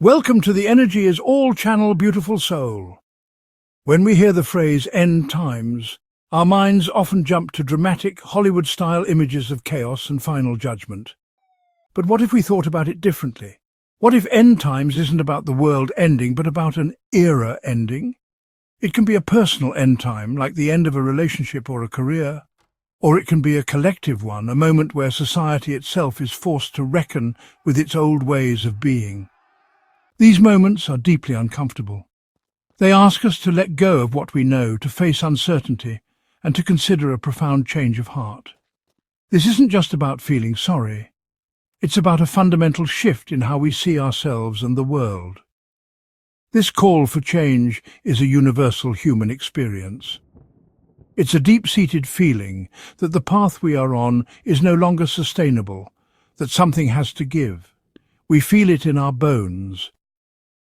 Welcome to the Energy is All channel, beautiful soul. When we hear the phrase end times, our minds often jump to dramatic Hollywood-style images of chaos and final judgment. But what if we thought about it differently? What if end times isn't about the world ending, but about an era ending? It can be a personal end time, like the end of a relationship or a career, or it can be a collective one, a moment where society itself is forced to reckon with its old ways of being. These moments are deeply uncomfortable. They ask us to let go of what we know, to face uncertainty, and to consider a profound change of heart. This isn't just about feeling sorry. It's about a fundamental shift in how we see ourselves and the world. This call for change is a universal human experience. It's a deep-seated feeling that the path we are on is no longer sustainable, that something has to give. We feel it in our bones.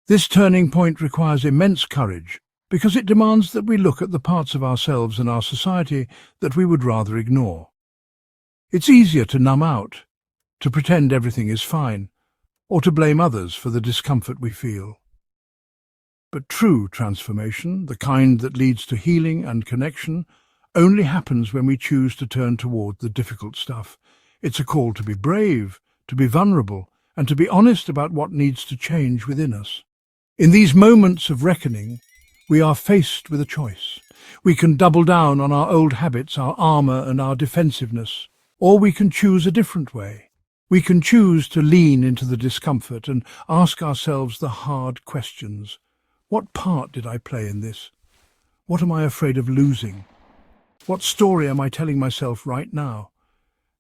This turning point requires immense courage because it demands that we look at the parts of ourselves and our society that we would rather ignore. It's easier to numb out, to pretend everything is fine, or to blame others for the discomfort we feel. But true transformation, the kind that leads to healing and connection, only happens when we choose to turn toward the difficult stuff. It's a call to be brave, to be vulnerable, and to be honest about what needs to change within us. In these moments of reckoning, we are faced with a choice. We can double down on our old habits, our armor and our defensiveness, or we can choose a different way. We can choose to lean into the discomfort and ask ourselves the hard questions. What part did I play in this? What am I afraid of losing? What story am I telling myself right now?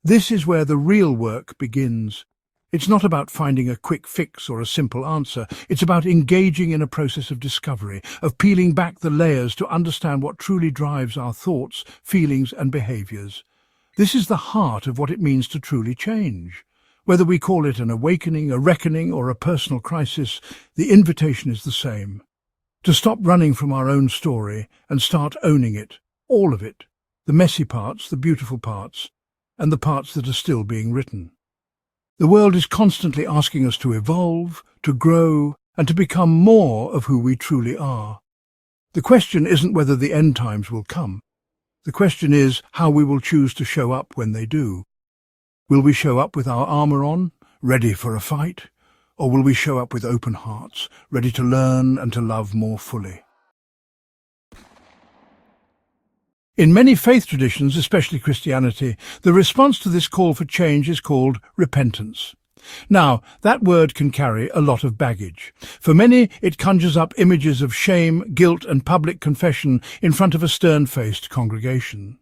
This is where the real work begins. It's not about finding a quick fix or a simple answer. It's about engaging in a process of discovery, of peeling back the layers to understand what truly drives our thoughts, feelings and behaviors. This is the heart of what it means to truly change. Whether we call it an awakening, a reckoning or a personal crisis, the invitation is the same. To stop running from our own story and start owning it, all of it, the messy parts, the beautiful parts, and the parts that are still being written. The world is constantly asking us to evolve, to grow, and to become more of who we truly are. The question isn't whether the end times will come. The question is how we will choose to show up when they do. Will we show up with our armor on, ready for a fight? Or will we show up with open hearts, ready to learn and to love more fully? In many faith traditions, especially Christianity, the response to this call for change is called repentance. Now, that word can carry a lot of baggage. For many, it conjures up images of shame, guilt, and public confession in front of a stern-faced congregation.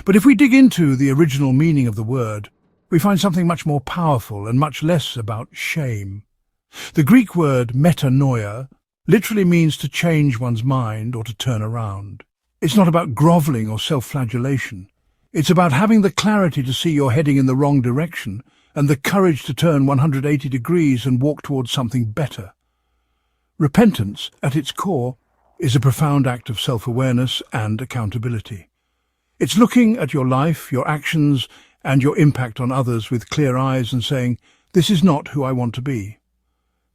But if we dig into the original meaning of the word, we find something much more powerful and much less about shame. The Greek word metanoia literally means to change one's mind or to turn around. It's not about groveling or self-flagellation. It's about having the clarity to see you're heading in the wrong direction and the courage to turn 180 degrees and walk towards something better. Repentance, at its core, is a profound act of self-awareness and accountability. It's looking at your life, your actions, and your impact on others with clear eyes and saying, "This is not who I want to be.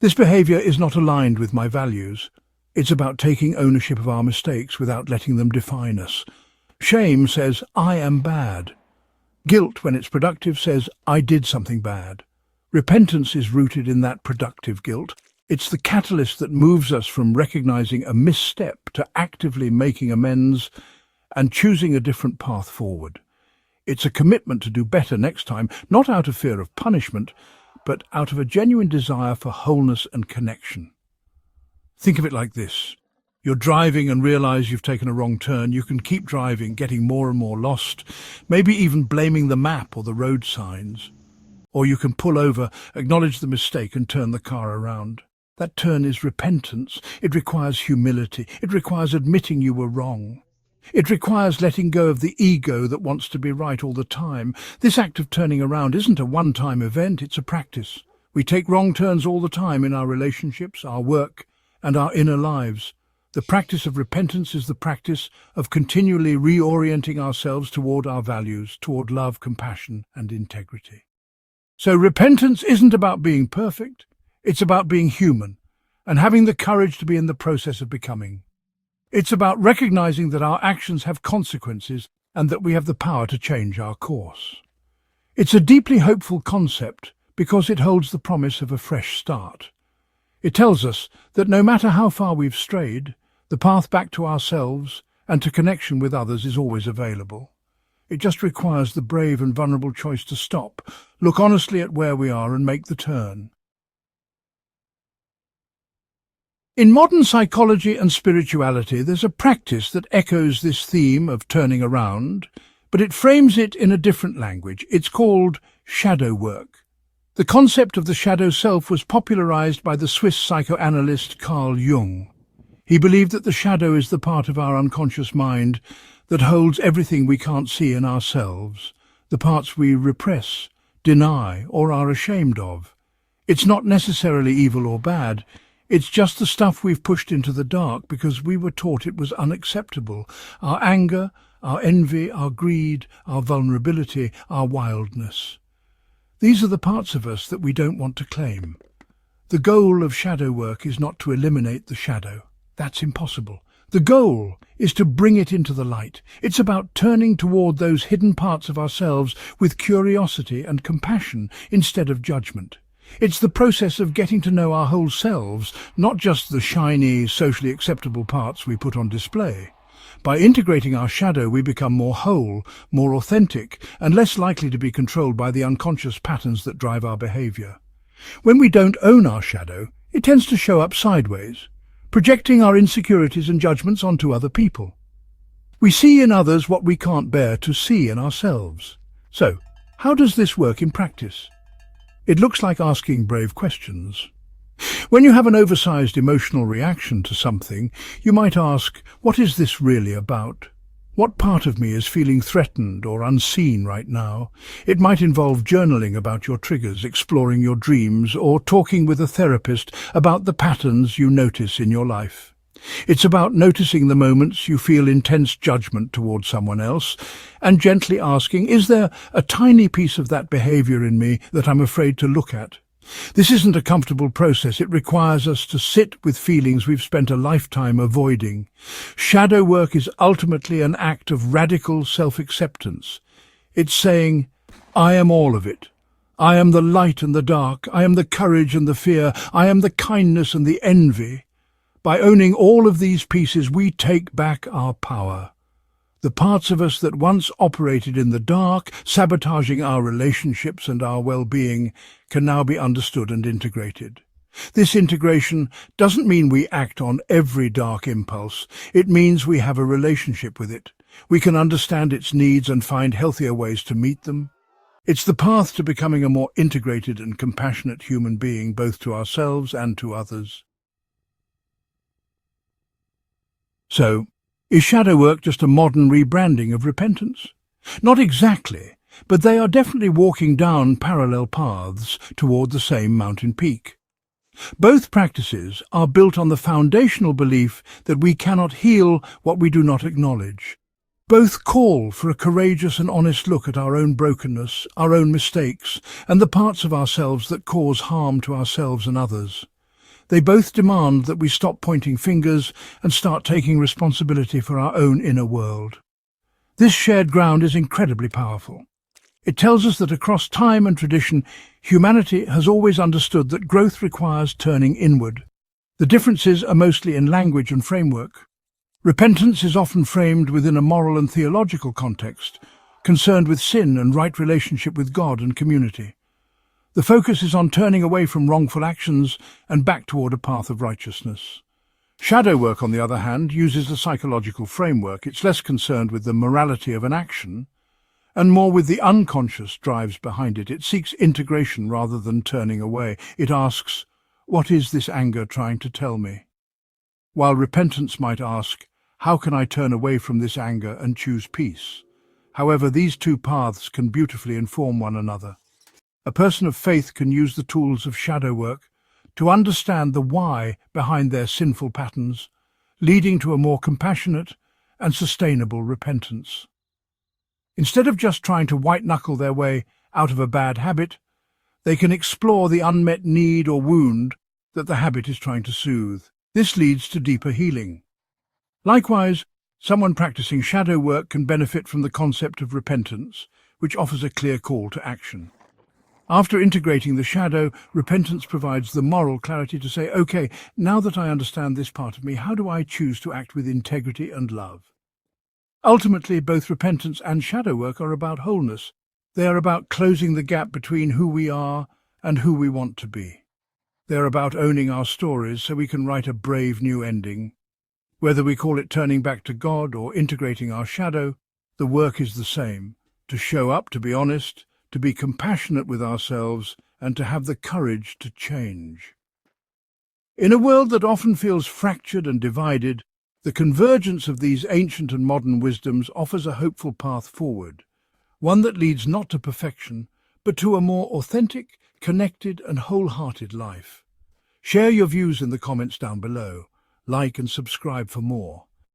This behavior is not aligned with my values." It's about taking ownership of our mistakes without letting them define us. Shame says, "I am bad." Guilt, when it's productive, says, "I did something bad." Repentance is rooted in that productive guilt. It's the catalyst that moves us from recognizing a misstep to actively making amends and choosing a different path forward. It's a commitment to do better next time, not out of fear of punishment, but out of a genuine desire for wholeness and connection. Think of it like this. You're driving and realize you've taken a wrong turn. You can keep driving, getting more and more lost, maybe even blaming the map or the road signs. Or you can pull over, acknowledge the mistake and turn the car around. That turn is repentance. It requires humility. It requires admitting you were wrong. It requires letting go of the ego that wants to be right all the time. This act of turning around isn't a one-time event, it's a practice. We take wrong turns all the time in our relationships, our work, and our inner lives. The practice of repentance is the practice of continually reorienting ourselves toward our values, toward love, compassion, and integrity. So repentance isn't about being perfect, it's about being human, and having the courage to be in the process of becoming. It's about recognizing that our actions have consequences and that we have the power to change our course. It's a deeply hopeful concept because it holds the promise of a fresh start. It tells us that no matter how far we've strayed, the path back to ourselves and to connection with others is always available. It just requires the brave and vulnerable choice to stop, look honestly at where we are and make the turn. In modern psychology and spirituality, there's a practice that echoes this theme of turning around, but it frames it in a different language. It's called shadow work. The concept of the shadow self was popularized by the Swiss psychoanalyst Carl Jung. He believed that the shadow is the part of our unconscious mind that holds everything we can't see in ourselves, the parts we repress, deny, or are ashamed of. It's not necessarily evil or bad. It's just the stuff we've pushed into the dark because we were taught it was unacceptable. Our anger, our envy, our greed, our vulnerability, our wildness. These are the parts of us that we don't want to claim. The goal of shadow work is not to eliminate the shadow. That's impossible. The goal is to bring it into the light. It's about turning toward those hidden parts of ourselves with curiosity and compassion instead of judgment. It's the process of getting to know our whole selves, not just the shiny, socially acceptable parts we put on display. By integrating our shadow, we become more whole, more authentic, and less likely to be controlled by the unconscious patterns that drive our behavior. When we don't own our shadow, it tends to show up sideways, projecting our insecurities and judgments onto other people. We see in others what we can't bear to see in ourselves. So, how does this work in practice? It looks like asking brave questions. When you have an oversized emotional reaction to something, you might ask, what is this really about? What part of me is feeling threatened or unseen right now? It might involve journaling about your triggers, exploring your dreams, or talking with a therapist about the patterns you notice in your life. It's about noticing the moments you feel intense judgment towards someone else and gently asking, is there a tiny piece of that behavior in me that I'm afraid to look at? This isn't a comfortable process. It requires us to sit with feelings we've spent a lifetime avoiding. Shadow work is ultimately an act of radical self-acceptance. It's saying, I am all of it. I am the light and the dark. I am the courage and the fear. I am the kindness and the envy. By owning all of these pieces, we take back our power. The parts of us that once operated in the dark, sabotaging our relationships and our well-being, can now be understood and integrated. This integration doesn't mean we act on every dark impulse. It means we have a relationship with it. We can understand its needs and find healthier ways to meet them. It's the path to becoming a more integrated and compassionate human being, both to ourselves and to others. So, is shadow work just a modern rebranding of repentance? Not exactly, but they are definitely walking down parallel paths toward the same mountain peak. Both practices are built on the foundational belief that we cannot heal what we do not acknowledge. Both call for a courageous and honest look at our own brokenness, our own mistakes, and the parts of ourselves that cause harm to ourselves and others. They both demand that we stop pointing fingers and start taking responsibility for our own inner world. This shared ground is incredibly powerful. It tells us that across time and tradition, humanity has always understood that growth requires turning inward. The differences are mostly in language and framework. Repentance is often framed within a moral and theological context, concerned with sin and right relationship with God and community. The focus is on turning away from wrongful actions and back toward a path of righteousness. Shadow work, on the other hand, uses a psychological framework. It's less concerned with the morality of an action and more with the unconscious drives behind it. It seeks integration rather than turning away. It asks, what is this anger trying to tell me? While repentance might ask, how can I turn away from this anger and choose peace? However, these two paths can beautifully inform one another. A person of faith can use the tools of shadow work to understand the why behind their sinful patterns, leading to a more compassionate and sustainable repentance. Instead of just trying to white-knuckle their way out of a bad habit, they can explore the unmet need or wound that the habit is trying to soothe. This leads to deeper healing. Likewise, someone practicing shadow work can benefit from the concept of repentance, which offers a clear call to action. After integrating the shadow, repentance provides the moral clarity to say, okay, now that I understand this part of me, how do I choose to act with integrity and love? Ultimately, both repentance and shadow work are about wholeness. They are about closing the gap between who we are and who we want to be. They are about owning our stories so we can write a brave new ending. Whether we call it turning back to God or integrating our shadow, the work is the same: to show up, to be honest, to be compassionate with ourselves, and to have the courage to change. In a world that often feels fractured and divided, the convergence of these ancient and modern wisdoms offers a hopeful path forward, one that leads not to perfection, but to a more authentic, connected and wholehearted life. Share your views in the comments down below. Like and subscribe for more.